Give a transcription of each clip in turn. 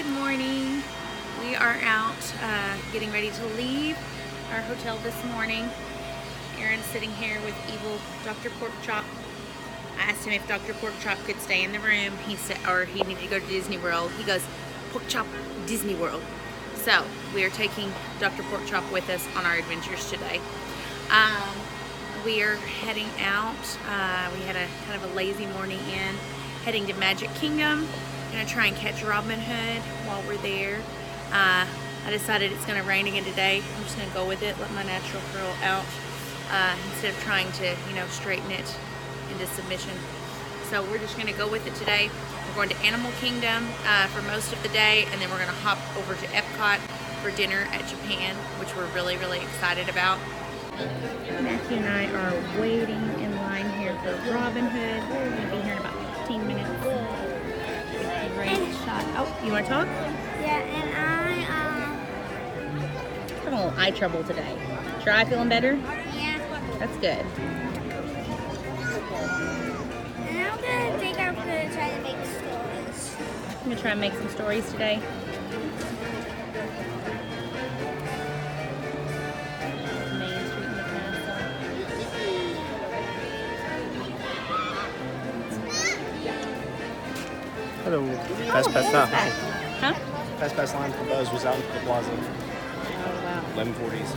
Good morning. We are out getting ready to leave our hotel this morning. Aaron's sitting here with evil Dr. Porkchop. I asked him if Dr. Porkchop could stay in the room. He said, or he needed to go to Disney World. He goes, Porkchop, Disney World. So we are taking Dr. Porkchop with us on our adventures today. We are heading out. We had a kind of a lazy morning in, heading to Magic Kingdom. Gonna try and catch Robin Hood while we're there. I decided it's gonna rain again today. I'm just gonna go with it, let my natural curl out instead of trying to, straighten it into submission. So we're just gonna go with it today. We're going to Animal Kingdom for most of the day, and then we're gonna hop over to Epcot for dinner at Japan, which we're really, really excited about. Matthew and I are waiting in line here for Robin Hood. We're gonna be here in about 15 minutes. Shot. Oh, you want to talk? Yeah, and I having a little eye trouble today. Is your eye feeling better? Yeah. That's good. And I'm gonna try to make stories. I'm gonna try and make some stories today. Main Street in the castle. Hello. FastPass. Huh? FastPass line for Buzz was out in the plaza. Oh wow. 11:40s.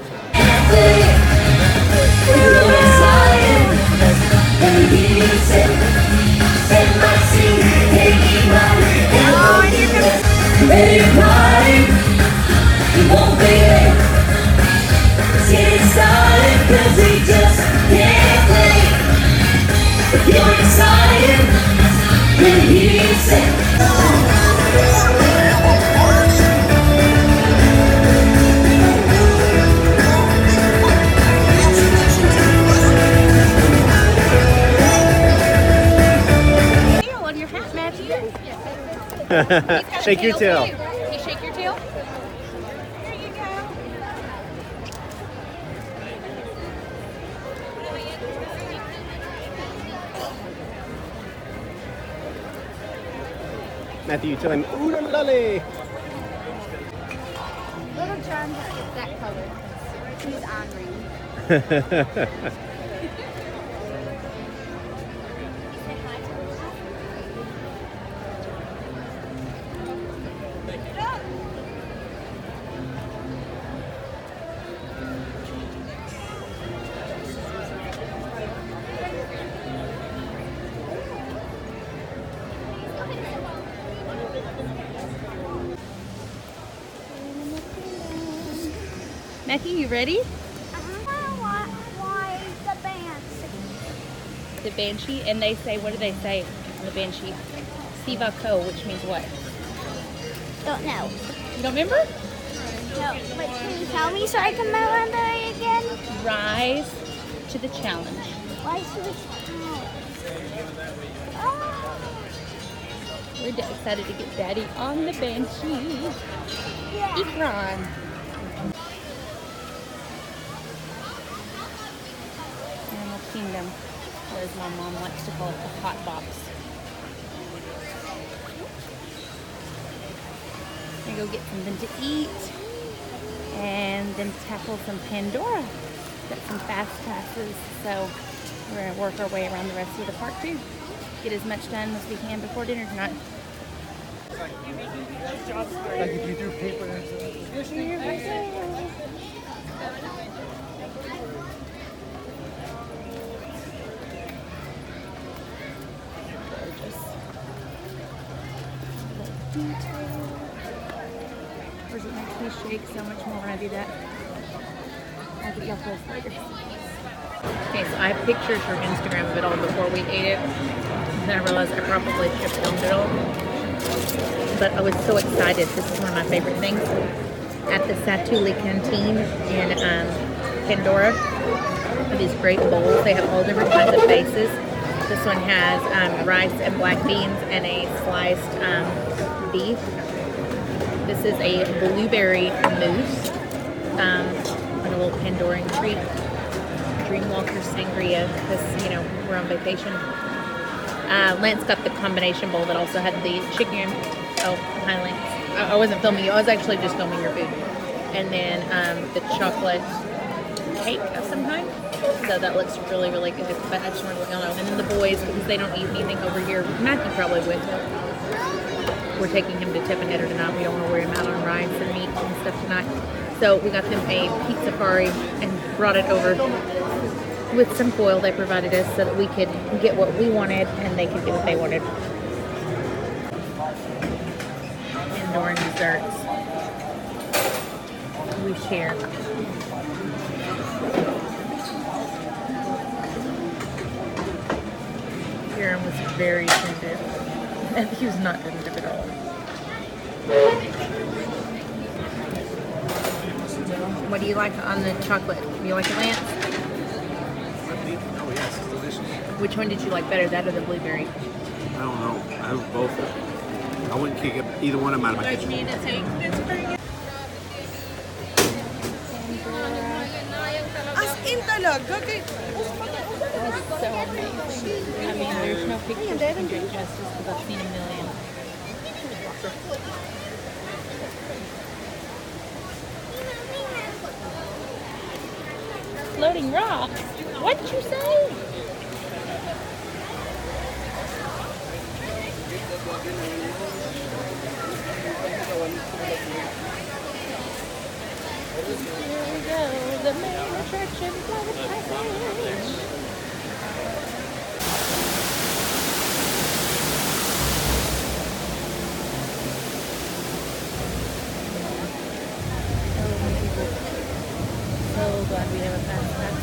Shake your tail. You shake your tail? There you go. Matthew, you tell him, ooh, lolly. Little John's that color. He's ornery. Matthew, you ready? Why the bands? The Banshee, and they say, what do they say on the Banshee? Siva Ko, which means what? Don't know. You don't remember? No, but can you tell me so I can remember it again? Rise to the challenge. Why should we We're excited to get Daddy on the Banshee. Yeah. Ekron. Animal Kingdom, or as my mom likes to call it, the hot box. Gonna go get something to eat and then tackle some Pandora. Got some FastPasses, so we're gonna work our way around the rest of the park too. Get as much done as we can before dinner tonight. Like if you do paper and Where's it makes me shake so much more when I do that. I'll get y'all close later. Okay, so I have pictures from Instagram of it all before we ate it. And then I realized I probably should have filmed it all. But I was so excited. This is one of my favorite things. At the Satuli Canteen in Pandora, these great bowls. They have all different kinds of faces. This one has rice and black beans and a sliced beef. This is a blueberry mousse, and a little Pandoran treat. Dreamwalker sangria, because we're on vacation. Lance got the combination bowl that also had the chicken. Oh, hi Lance. I wasn't filming you. I was actually just filming your food. And then the chocolate cake of some kind. So that looks really, really good. But I just want to let y'all know. And then the boys, because they don't eat anything over here. Matthew probably would. We're taking him to Tiffany tonight. We don't want to wear him out on rides and meat and stuff tonight. So we got them a pizza safari and brought it over with some foil they provided us so that we could get what we wanted and they could get what they wanted. And during desserts, we share. Aaron was very attentive. And he was not attentive at all. What do you like on the chocolate? Do you like it, Lance? Oh yes, it's delicious. Which one did you like better, that or the blueberry? I don't know. I have both. I wouldn't kick either one of them out of my kitchen. Me to take this for you? As in talaga. It's so amazing. I mean, there's no pictures that can do it justice because I've seen a million. Floating rocks? What did you say? Here we go, the main attraction, FastPasses. So glad we have a FastPass.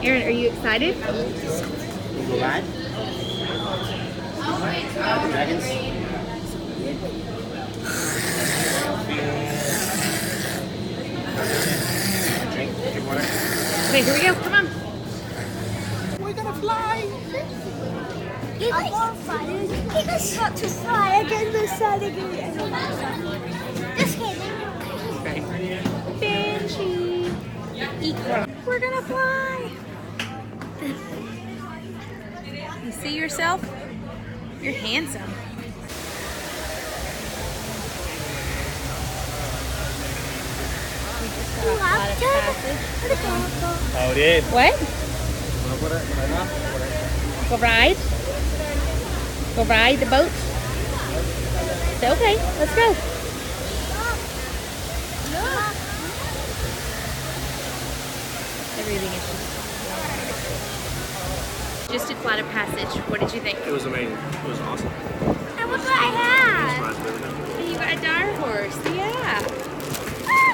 Aaron, are you excited? Go ride? Dragons? Drink water. Okay, here we go. Come on. We're gonna fly! I want fly. He just got to fly again the sun again. Just kidding. Okay. Banshee. We're gonna fly. You see yourself? You're handsome. We just got a lot of passes. Oh, did. What? Go ride? Go ride the boat? Say, okay, let's go. Everything is just a flight of passage. What did you think? It was amazing. It was awesome. And look what I have. You got a dire horse, yeah.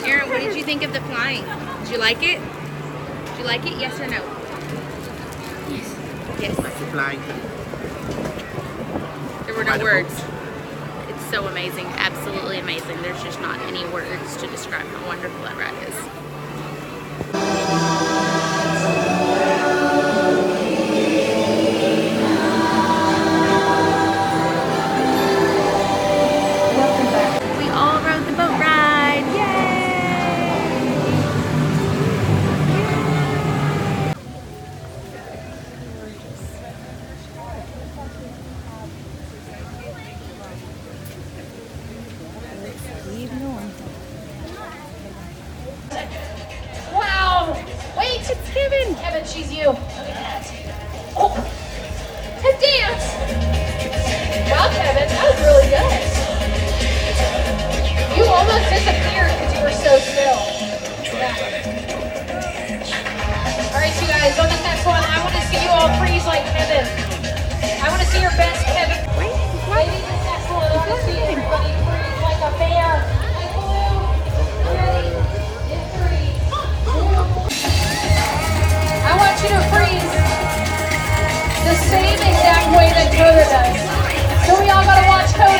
Aaron, what did you think of the flying? Did you like it? Did you like it? Yes or no? Yes. Yes. Like to fly. There were no words. It's so amazing, absolutely amazing. There's just not any words to describe how wonderful that ride is. We all rode the boat ride. Yay! Keep going. Wow! Wait, it's Kevin! Kevin, she's you. Look at that. Oh! A dance! Wow, Kevin, that was really good. You almost disappeared because you were so still. Yeah. Alright, you guys, on this next one, I want to see you all freeze like Kevin. I want to see your best Kevin. Maybe this next one, I want to see everybody freeze like a bear. Like blue. Ready? In 3, 2. I want you to freeze the same exact way that Coda does. So we all gotta watch Coda.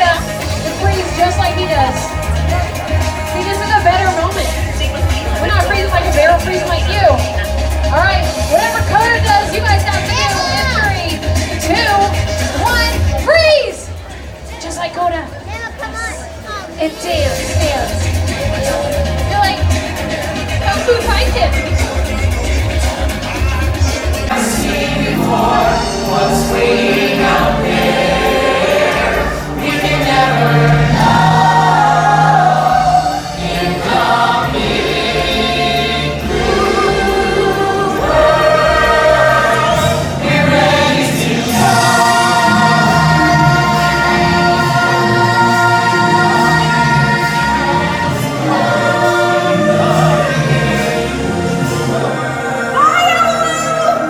It fails. You're like, come food find it. What's waiting out there? We can never know. Incoming through worlds, we're ready to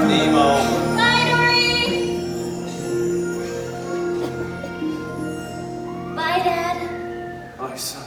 Nemo. Bye, Dory. Bye, Dad. My son.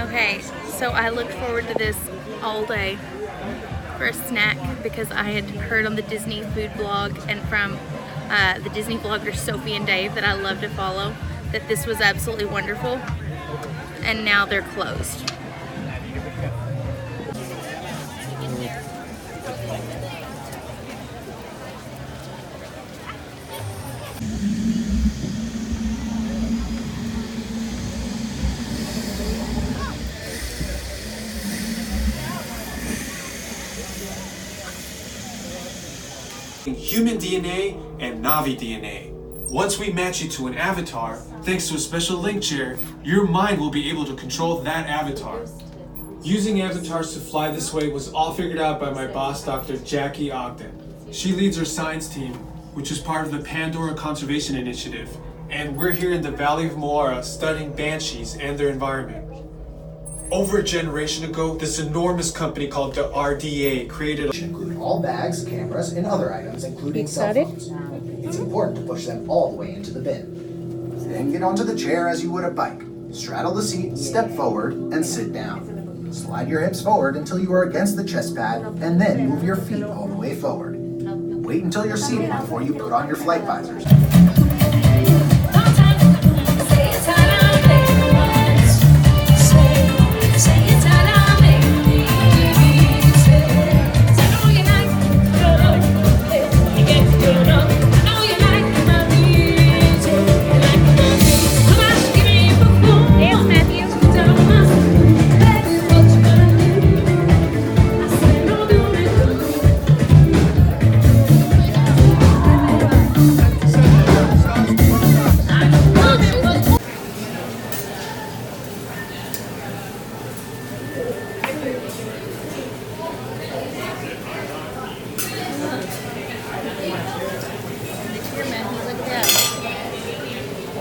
Okay, so I looked forward to this all day for a snack because I had heard on the Disney food blog and from the Disney vloggers Sophie and Dave that I love to follow that this was absolutely wonderful, and now they're closed. Human DNA and Navi DNA. Once we match you to an avatar, thanks to a special link chair, your mind will be able to control that avatar. Using avatars to fly this way was all figured out by my boss, Dr. Jackie Ogden. She leads our science team, which is part of the Pandora Conservation Initiative, and we're here in the Valley of Moara studying banshees and their environment. Over a generation ago, this enormous company called the RDA created include all bags, cameras, and other items, including cell phones. It's important to push them all the way into the bin. Then get onto the chair as you would a bike. Straddle the seat, step forward, and sit down. Slide your hips forward until you are against the chest pad, and then move your feet all the way forward. Wait until you're seated before you put on your flight visors.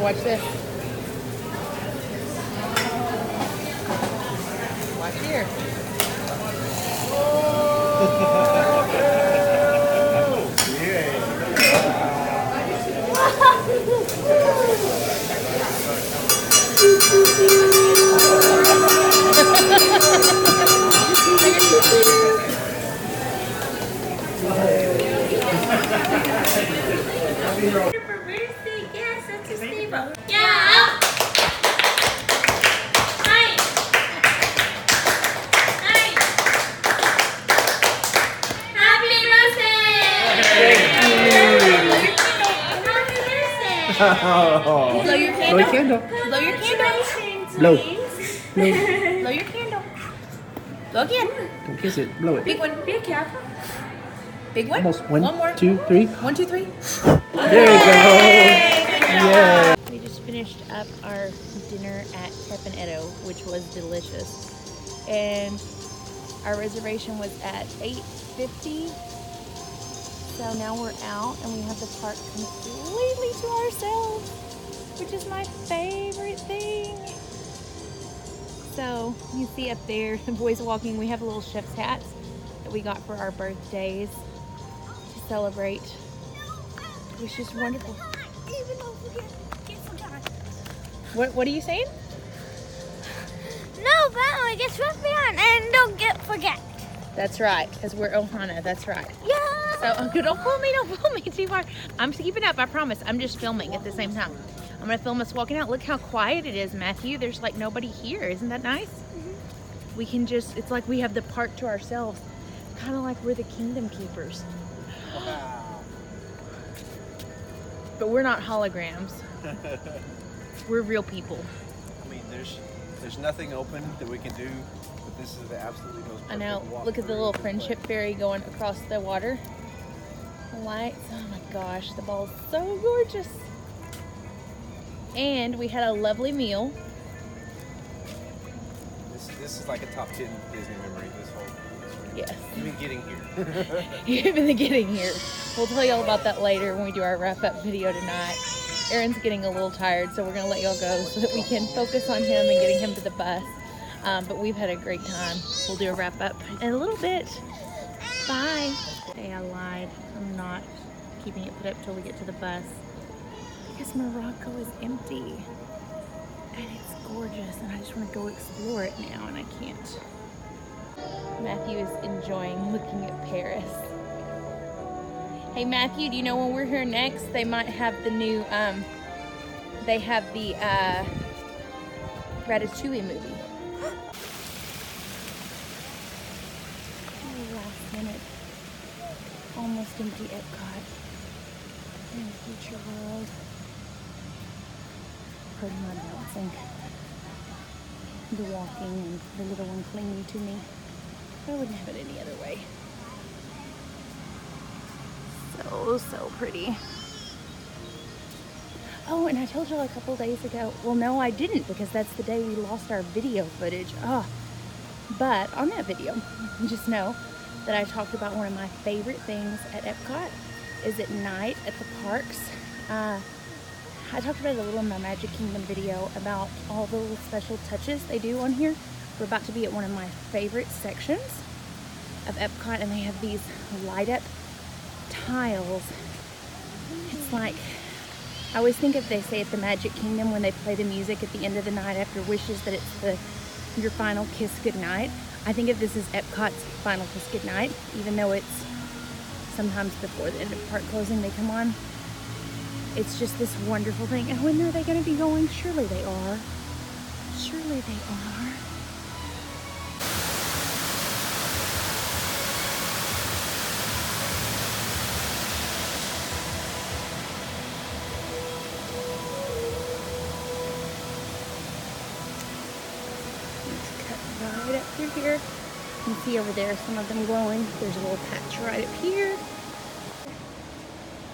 Watch this. Watch here. Blow your candle. Blow your candle. Blow your candle. Blow. Blow your candle. Blow again. Don't kiss it. Blow it. Big one. Be careful. Big one. Almost. One more. 2, 3. 1, 2, 3. There you go. Yeah. We just finished up our dinner at Tepanetto, which was delicious. And our reservation was at 8:50. So now we're out and we have the park completely to ourselves, which is my favorite thing. So you see up there, the boys walking. We have little chef's hats that we got for our birthdays to celebrate, which is wonderful. Even don't forget. What are you saying? No, Grandma, get left behind and don't forget. That's right, because we're Ohana. That's right. Yeah. So don't pull me too far. I'm keeping up, I promise. I'm just filming at the same time. I'm gonna film us walking out. Look how quiet it is, Matthew. There's like nobody here. Isn't that nice? Mm-hmm. We can just, it's like we have the park to ourselves. Kind of like we're the kingdom keepers. Wow. But we're not holograms. We're real people. I mean, there's nothing open that we can do, but this is the absolutely most perfect I know. walk Look at the through little this friendship place. ferry going across the water. The lights. Oh my gosh, the ball's so gorgeous. And we had a lovely meal. This is like a top 10 Disney memory. This whole. Yes. Even getting here. Even the getting here. We'll tell y'all about that later when we do our wrap-up video tonight. Aaron's getting a little tired, so we're gonna let y'all go so that we can focus on him and getting him to the bus. But we've had a great time. We'll do a wrap-up in a little bit. Bye. Hey, I lied. I'm not keeping it put up till we get to the bus because Morocco is empty and it's gorgeous, and I just want to go explore it now, and I can't. Matthew is enjoying looking at Paris. Hey Matthew, do you know when we're here next, they might have the new, they have the Ratatouille movie. Oh, last minute. Almost empty Epcot. In the future world. Pardon my bouncing. The walking and the little one clinging to me. I wouldn't have it any other way. So pretty. Oh, and I told y'all a couple days ago. Well, no, I didn't, because that's the day we lost our video footage. But on that video, just know that I talked about one of my favorite things at Epcot is at night at the parks. I talked about it a little in my Magic Kingdom video about all the little special touches they do on here. We're about to be at one of my favorite sections of Epcot, and they have these light up tiles. It's like, I always think if they say at the Magic Kingdom when they play the music at the end of the night after wishes that it's your final kiss goodnight. I think if this is Epcot's final kiss goodnight, even though it's sometimes before the end of park closing they come on. It's just this wonderful thing. And when are they going to be going? Surely they are. Surely they are. Right up through here. You can see over there some of them glowing. There's a little patch right up here.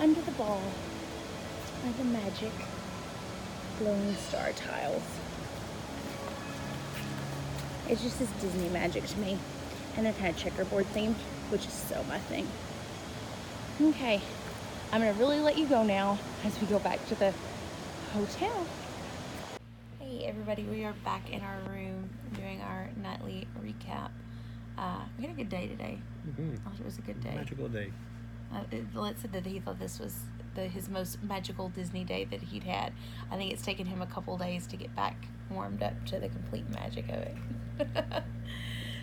Under the ball are the magic glowing star tiles. It's just this Disney magic to me. And they're kind of checkerboard themed, which is so my thing. Okay, I'm gonna really let you go now as we go back to the hotel. Hey everybody, we are back in our room doing our nightly recap. We had a good day today. I thought it was a good day. Magical day. Let's say that he thought this was his most magical Disney day that he'd had. I think it's taken him a couple days to get back warmed up to the complete magic of it.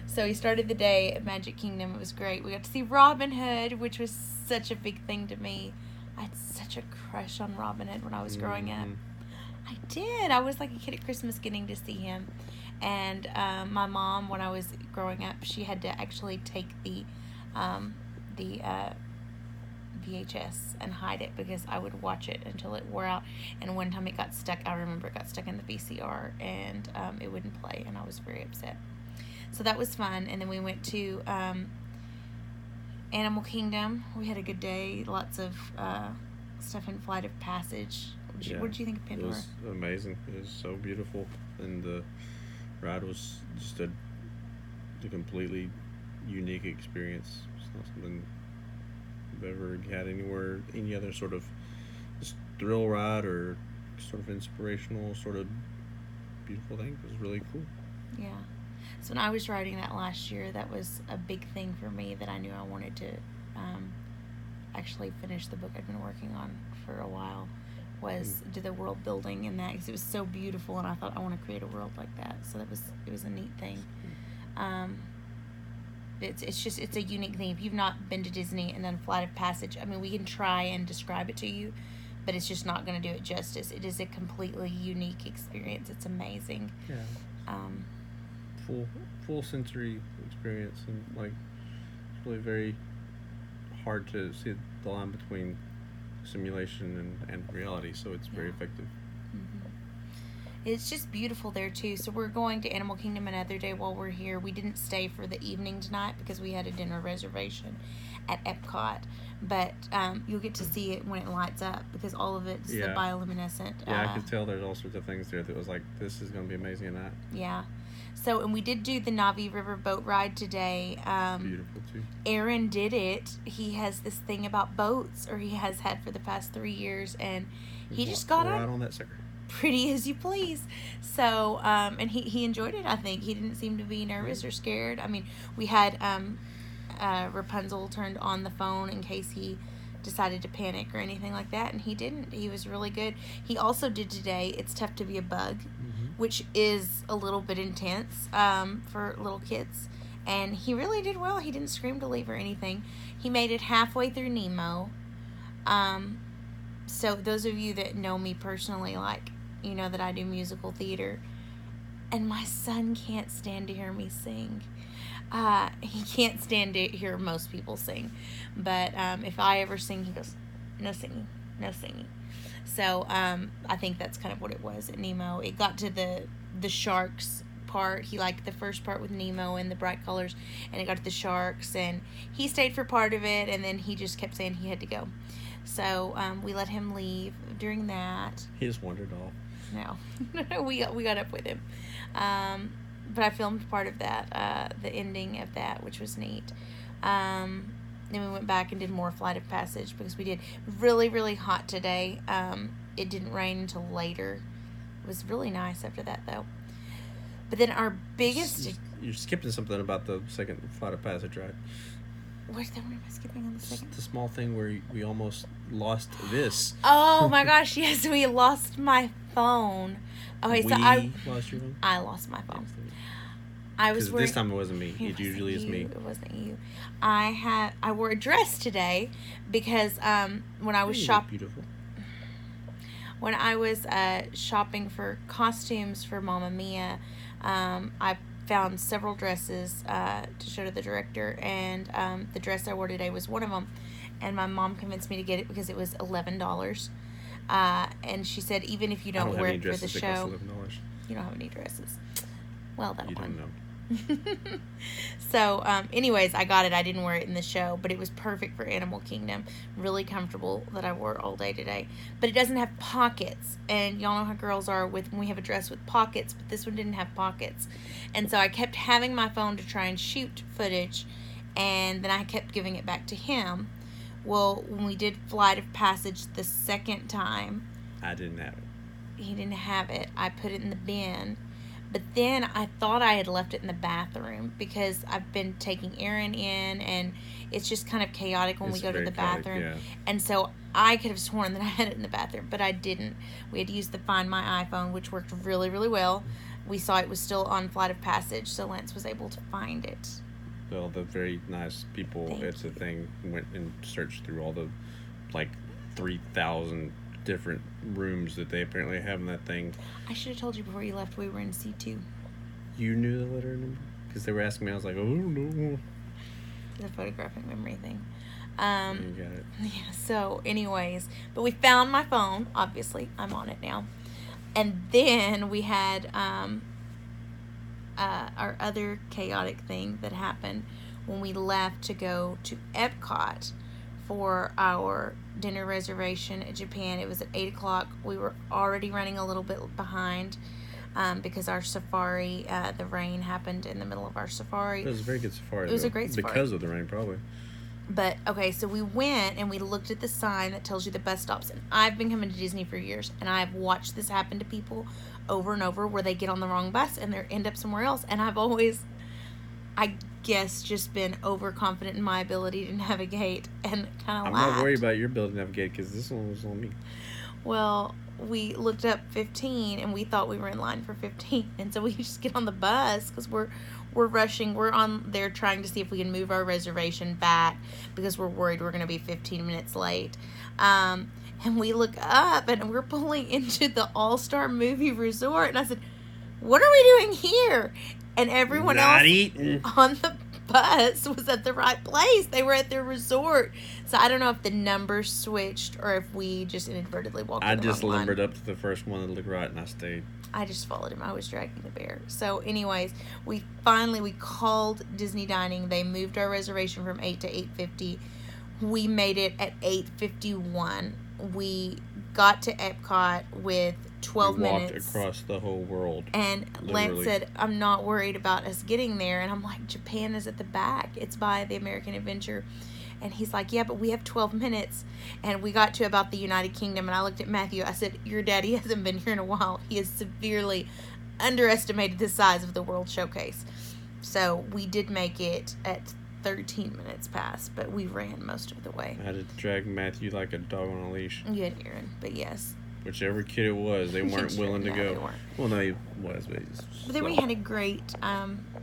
So he started the day at Magic Kingdom. It was great. We got to see Robin Hood, which was such a big thing to me. I had such a crush on Robin Hood when I was growing up. I did. I was like a kid at Christmas getting to see him. And my mom, when I was growing up, she had to actually take the VHS and hide it because I would watch it until it wore out. And one time it got stuck. I remember it got stuck in the VCR and it wouldn't play, and I was very upset. So that was fun. And then we went to Animal Kingdom. We had a good day. Lots of stuff in Flight of Passage. What did you think of Pandora? It was amazing. It was so beautiful, and the ride was just a completely unique experience. It's not something you've ever had anywhere, any other sort of just thrill ride or sort of inspirational, sort of beautiful thing. It was really cool. Yeah. So when I was writing that last year, that was a big thing for me that I knew I wanted to actually finish the book I'd been working on for a while, was do the world building in that, because it was so beautiful, and I thought I want to create a world like that. So it was a neat thing. It's a unique thing. If you've not been to Disney and done Flight of Passage, I mean, we can try and describe it to you, but it's just not going to do it justice. It is a completely unique experience. It's amazing. Yeah. Full sensory experience, and like it's really very hard to see the line between simulation and reality, so it's very effective. Mm-hmm. It's just beautiful there too. So we're going to Animal Kingdom another day while we're here. We didn't stay for the evening tonight because we had a dinner reservation at Epcot, but you'll get to see it when it lights up, because all of it's the bioluminescent. Yeah, I could tell there's all sorts of things there that was like, this is going to be amazing at night. Yeah. So, and we did do the Navi River boat ride today. Beautiful too. Aaron did it. He has this thing about boats, or he has had for the past 3 years, and he just got right on that sucker. Pretty as you please. So, and he enjoyed it, I think. He didn't seem to be nervous or scared. I mean, we had Rapunzel turned on the phone in case he decided to panic or anything like that, and he didn't. He was really good. He also did today It's Tough to Be a Bug, which is a little bit intense for little kids, and he really did well. He didn't scream to leave or anything. He made it halfway through Nemo. So those of you that know me personally, like, you know that I do musical theater, and my son can't stand to hear me sing. He can't stand to hear most people sing, but if I ever sing, he goes, no singing, no singing. So I think that's kind of what it was at Nemo. It got to the sharks part. He liked the first part with Nemo and the bright colors, and it got to the sharks, and he stayed for part of it, and then he just kept saying he had to go. So we let him leave during that. He just wandered off. No, we got up with him. But I filmed part of that, the ending of that, which was neat. Then we went back and did more Flight of Passage, because we did really, really hot today. It didn't rain until later. It was really nice after that, though. But then our biggest... You're skipping something about the second Flight of Passage, right? What am I skipping on the second? The small thing where we almost lost this. Oh my gosh, yes, we lost my phone. Okay, so I lost your phone? I lost my phone. I was wearing... This time it wasn't me. It usually is me. It wasn't you. I wore a dress today because when I was Beautiful. When I was shopping for costumes for Mamma Mia, I found several dresses to show to the director, and the dress I wore today was one of them, and my mom convinced me to get it because it was $11, and she said even if you don't wear it for the show, you don't have any dresses. Well, that you one. don't know. So anyways, I got it. I didn't wear it in the show, but it was perfect for Animal Kingdom. Really comfortable, that I wore all day today. But it doesn't have pockets, and y'all know how girls are with when we have a dress with pockets, but this one didn't have pockets. And so I kept having my phone to try and shoot footage, and then I kept giving it back to him. Well, when we did Flight of Passage the second time, I didn't have it. He didn't have it. I put it in the bin. But then I thought I had left it in the bathroom, because I've been taking Aaron in, and it's just kind of chaotic when we go to the bathroom. Yeah. And so I could have sworn that I had it in the bathroom, but I didn't. We had to use the Find My iPhone, which worked really, really well. We saw it was still on Flight of Passage, so Lance was able to find it. Well, the very nice people at the thing went and searched through all the, 3,000 different rooms that they apparently have in that thing. I should have told you before you left we were in C2. You knew the letter number? Because they were asking me, I was like, oh, no. The photographic memory thing. You got it. Yeah, so anyways, but we found my phone. Obviously, I'm on it now. And then we had our other chaotic thing that happened when we left to go to Epcot for our dinner reservation at Japan. It was at 8 o'clock. We were already running a little bit behind because our safari, the rain happened in the middle of our safari. It was a very good safari. It was a great safari. Because of the rain, probably. But okay, so we went and we looked at the sign that tells you the bus stops. And I've been coming to Disney for years, and I've watched this happen to people over and over, where they get on the wrong bus and they end up somewhere else. And I've always, I guess, just been overconfident in my ability to navigate and kind of I'm not worried about your ability to navigate because this one was on me. Well, we looked up 15 and we thought we were in line for 15, and so we just get on the bus because we're rushing. We're on there trying to see if we can move our reservation back because we're worried we're going to be 15 minutes late. And we look up and we're pulling into the All-Star Movie Resort, and I said, what are we doing here? And everyone Not else eating. on the bus was at the right place. They were at their resort. So I don't know if the numbers switched or if we just inadvertently walked in the just wrong line. limbered up to the first one that looked right, and I stayed. I just followed him. I was dragging the bear. So anyways, we called Disney Dining. They moved our reservation from 8 to 8:50. We made it at 8:51. We got to Epcot with 12 we walked minutes. across the whole world. And Lance Literally. said, I'm not worried about us getting there. And I'm like, Japan is at the back. It's by the American Adventure. And he's like, yeah, but we have 12 minutes. And we got to about the United Kingdom. And I looked at Matthew. I said, your daddy hasn't been here in a while. He has severely underestimated the size of the World Showcase. So we did make it at 13 minutes past. But we ran most of the way. I had to drag Matthew like a dog on a leash. You had Aaron, but yes. Whichever kid it was, they weren't Sure, willing to no, go. they weren't. Well, no, he was, but he's But then we slow. had a great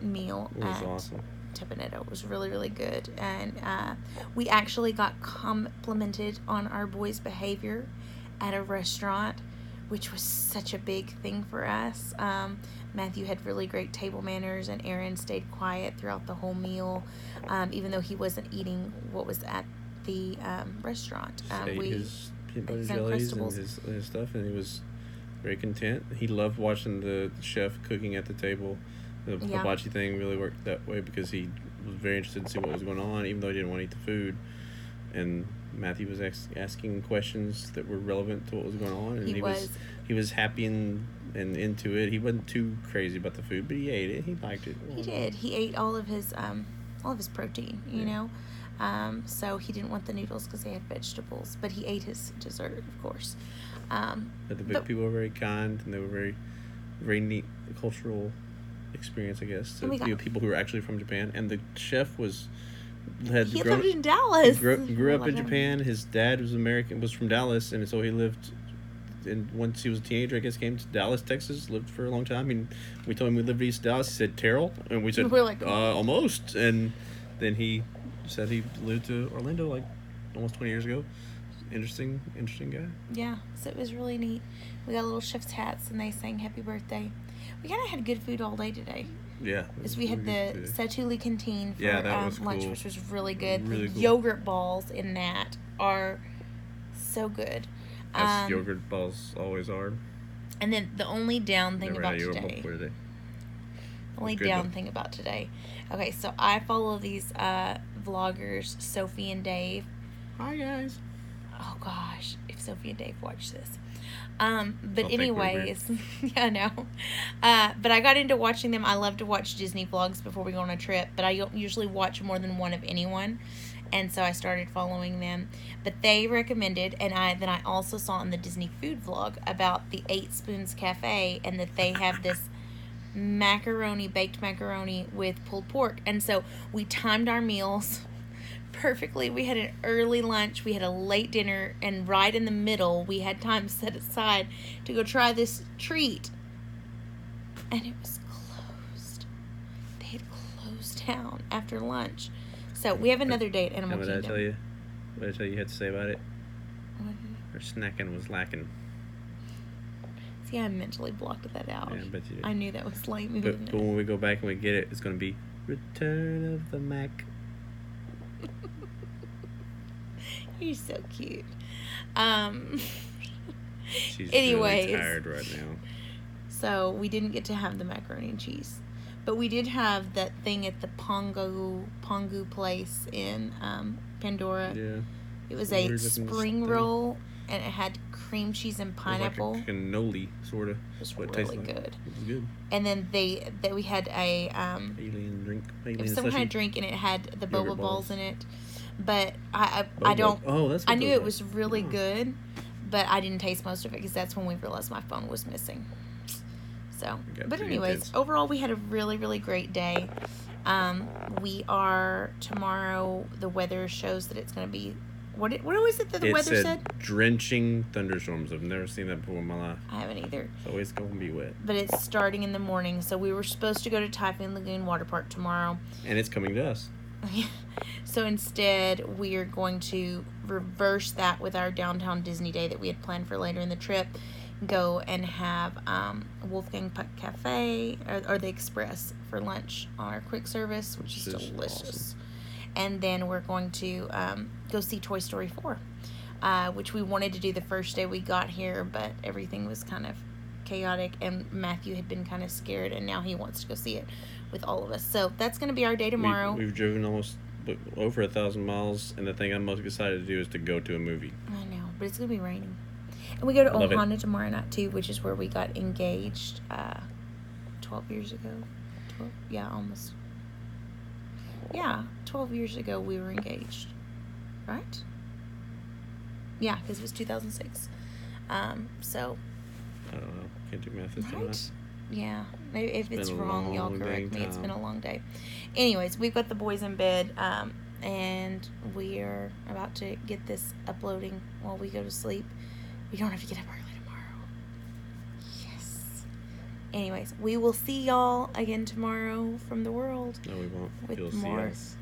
meal It was at awesome. Tepanetto. It was really, really good. And we actually got complimented on our boys' behavior at a restaurant, which was such a big thing for us. Matthew had really great table manners, and Aaron stayed quiet throughout the whole meal, even though he wasn't eating what was at the restaurant. Ate his peanut butter his jellies and Uncrustables. his stuff, and he was very content. He loved watching the chef cooking at the table. The Yeah. hibachi thing really worked that way because he was very interested to see what was going on, even though he didn't want to eat the food. And Matthew was asking questions that were relevant to what was going on, and he was happy and into it. He wasn't too crazy about the food, but he ate it. He liked it. He did. He ate all of his protein, you know. So he didn't want the noodles because they had vegetables, but he ate his dessert, of course. But the big people were very kind, and they were very, very neat cultural experience, I guess, to And we got- people who were actually from Japan. And the chef He lived in Dallas. grew up Love in him. Japan. His dad was from Dallas, and so he lived. And once he was a teenager, I guess, came to Dallas, Texas, lived for a long time. And we told him we lived in East Dallas. He said Terrell, and we said We're like, almost. And then he said he moved to Orlando like almost 20 years ago. Interesting guy. Yeah, so it was really neat. We got little chef's hats, and they sang happy birthday. We kind of had good food all day today. Yeah. Because we had the Satuli canteen for that was lunch, cool. which was really good. Really The cool. yogurt balls in that are so good. As yogurt balls always are. And then the only down thing Never about had yogurt ball today. before today. The only Good, down though. thing about today. Okay, so I follow these vloggers, Sophie and Dave. Hi guys. Oh gosh, if Sophie and Dave watch this. They'll But think we're anyways, yeah, I know. But I got into watching them. I love to watch Disney vlogs before we go on a trip, but I don't usually watch more than one of anyone. And so I started following them. But they recommended, and I also saw in the Disney food vlog about the 8 Spoons Cafe, and that they have this baked macaroni with pulled pork. And so we timed our meals perfectly. We had an early lunch, we had a late dinner, and right in the middle we had time set aside to go try this treat. And it was closed. They had closed down after lunch. So we have another day at Animal What Kingdom. did I tell you? What did I tell you had to say about it? What? Her snacking was lacking. See, I mentally blocked that out. Yeah, I bet you did. I knew that was late me. But when we go back and we get it, it's going to be Return of the Mac. You're so cute. She's Anyways. really tired right now. So we didn't get to have the macaroni and cheese, but we did have that thing at the Pongu place in Pandora. Yeah. It was Weird a looking spring thing. roll, and it had cream cheese and pineapple. It was like a cannoli, sort of. It was what it really tastes like. good. It was good. And then we had a Alien drink. it Alien was some kind slushy. of drink, and it had the boba Yogurt balls balls. in it. but I don't. Oh, that's what I knew those it are. was really good, but I didn't taste most of it because that's when we realized my phone was missing. So, Got but pretty anyways, intense. overall we had a really, really great day. We are tomorrow. The weather shows that it's going to be. What was it that the It weather said said? drenching thunderstorms. I've never seen that before in my life. I haven't either. It's always gonna be wet. But it's starting in the morning, so we were supposed to go to Typhoon Lagoon Water Park tomorrow. And it's coming to us. So instead, we are going to reverse that with our downtown Disney day that we had planned for later in the trip. Go and have Wolfgang Puck Cafe or the Express for lunch on our quick service, which is This is delicious. awesome. And then we're going to go see Toy Story 4, which we wanted to do the first day we got here, but everything was kind of chaotic, and Matthew had been kind of scared, and now he wants to go see it with all of us. So that's going to be our day tomorrow. We've driven almost over 1,000 miles, and the thing I'm most excited to do is to go to a movie. I know, but it's going to be raining. And we go to I love it. Ohana tomorrow night, too, which is where we got engaged 12 years ago. 12, yeah, almost. Yeah, 12 years ago we were engaged. Right? Yeah, because it was 2006. So, I don't know. Can't do math this time. right? Yeah. Maybe if it's been a wrong, y'all long correct dang me. It's been time. a long day. Anyways, we've got the boys in bed, and we are about to get this uploading while we go to sleep. We don't have to get up early tomorrow. Yes. Anyways, we will see y'all again tomorrow from the world No, we won't. with You'll see more us.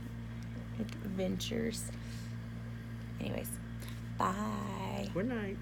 adventures. Anyways, bye. Good night.